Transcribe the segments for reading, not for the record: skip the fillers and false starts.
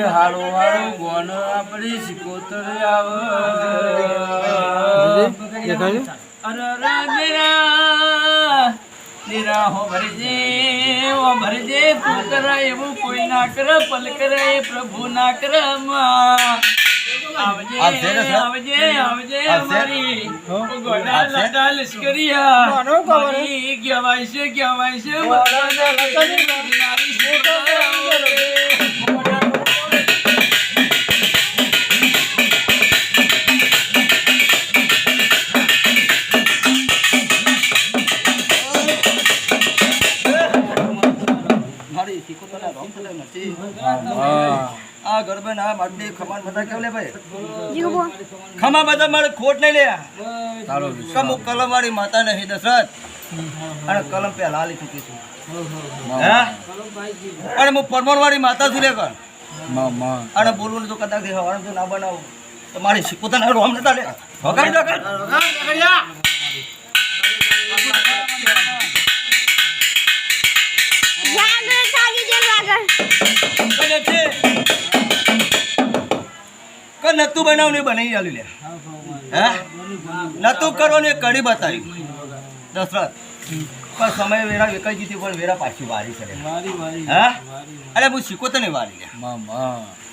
હારો હારો ગોન આપણી સિકોતર આવે ભરજે તું કરે એવું કોઈ ના કરે પલ કરે પ્રભુ ના કરે આવજે આવજે આવજે અમારી ગોડા લાડા લશ્કરિયા મારી કહેવાય છે આ ગરબે ના માટે ખમાન બધા કેવલે ભાઈ ખમા બધા મારે ખોટ નહીં લે કમુક કલમ વાળી માતા નહીં દશરથ અને કલમ પેલા લી ચૂકી છું હે અને હું પરમોર વાળી માતા છું લે કર અને બોલવું તો કદાચ હવાનું ના બનાવું તો મારી પોતાના રોમ નતા લે વગાડી દો નતું બનાવ બનાવી આલ્યું લે હે નતું કરવાનું કડી બતાવી દશરથ પણ સમય વેરા વેકાઈ જીતી પણ વેરા પાછી વારી છે હે અરે હું શીખો તો નહીં વારી લે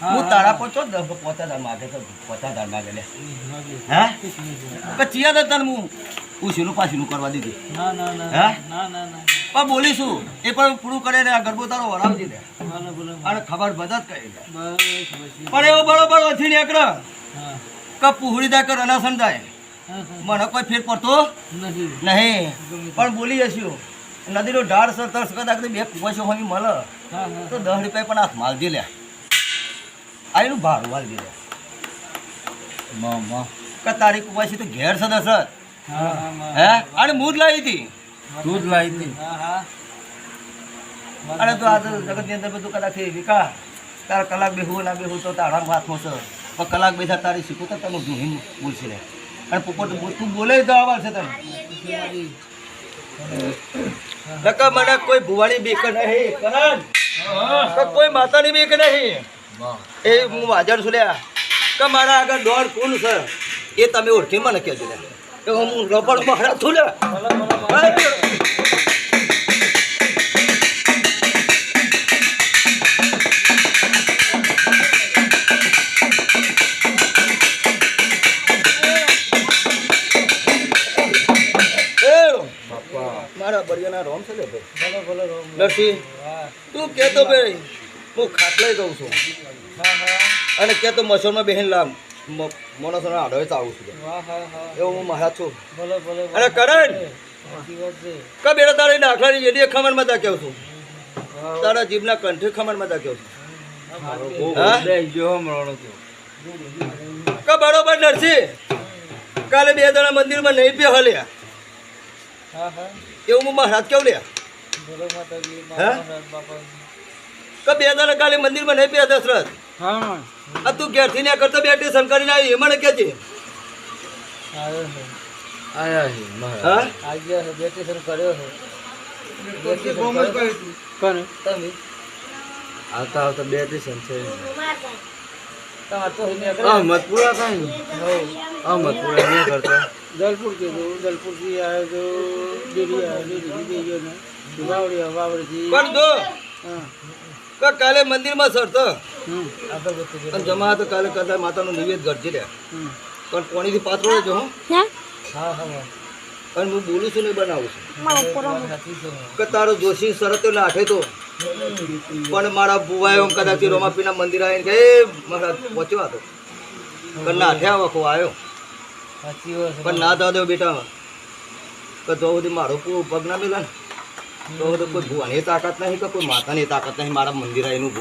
હું તારા પર તો પોતા ધાર માગે તો પોતા ધાર માગે લે હે ચિયા તો તને હું શીનું પાછીનું કરવા દીધી હે પણ બોલીશું એ પણ પૂરું કરે ને આ ગરબો તારો વરાવજી દે અને ખબર બધા જ કરી દે પણ એવો બરોબર વધી નીકળે કે પુહરી દા કર અનાસન જાય મને કોઈ ફેર પડતો નહીં પણ બોલી હશું નદીનો ઢાળ સર તરસ કદાચ બે કુવાશો હોય મળે તો 10 રૂપિયા પણ હાથ માલ દે લે આનું ભાડું વાલ દે કે તારી કુવાશી તો ઘેર છે દશરથ હે અને મૂજ લાવી હતી દૂધ લાવી હતી અને તો આ જગત ની અંદર બધું કદાચ વિકા તારા કલાક બેહવું ના બેહવું તો તારા હાથમાં છે પણ કલાક બેસા તારી શીખું તો તમે ધૂણી બોલશે લે અને પોપટ તું બોલે તો આવા છે તને નકા મને કોઈ ભુવાણી બીક નહીં કરણ કોઈ માતાની બીક નહીં એ હું હાજર છું લ્યા કે મારા આગળ દોડ કોણ છે એ તમે ઓળખી મને કહેજો લે એ હું રબડ મારા છું લે મારા બરિયાના રોમ છે ભાઈ તું કેતો ભાઈ હું ખાટલાઈ દઉં છું અને કેતો મસોરમાં બેહીન લામ મોણસોનો આડોય તો આવું છું એવું હું મહારાજ છું અને કરણ કા બેડા તારી દાખલાની જેડી ખમણમાં તા કેવું છું તારા જીભના કંઠે ખમણમાં તા કેવું છું કા બરોબર નરસી કાલે 2 જણા મંદિરમાં નહીં પે હલ્યા એવું હું મહારાજ કેવું લે કે 2 જણા કાલે મંદિરમાં નહીં પે દશરથ આ તું ઘેરથી ને કરતો બેટી શંકરી આવી મને કે છે આવતા બેટી છે મતપુરા કઈ મતપુરા નહીં કરતો દલપુર કીધું દલપુર થી આવ્યો તો ડેરી આવ્યો કાલે મંદિરમાં સરતો જમા તો કાલે કદાચ માતાનું નિવેદ કરજે રે પણ કોણીથી પાત્રો રહેજો હું અને હું બોલું છું ને બનાવું છું કે તારો જોશી શરત નાખે તો પણ મારા બુવાએ કદાચ રોમાપીના મંદિર આવીને કે મારા પહોંચ્યો હતો પણ નાઠ્યા વખો આવ્યો પણ ના થવા દેવો બેટા કે જો સુધી મારો પગ ના મેલા ને તો કોઈ ભુવાની તાકાત નહીં કે કોઈ માતાની તાકાત નહીં મારા મંદિર આવીનું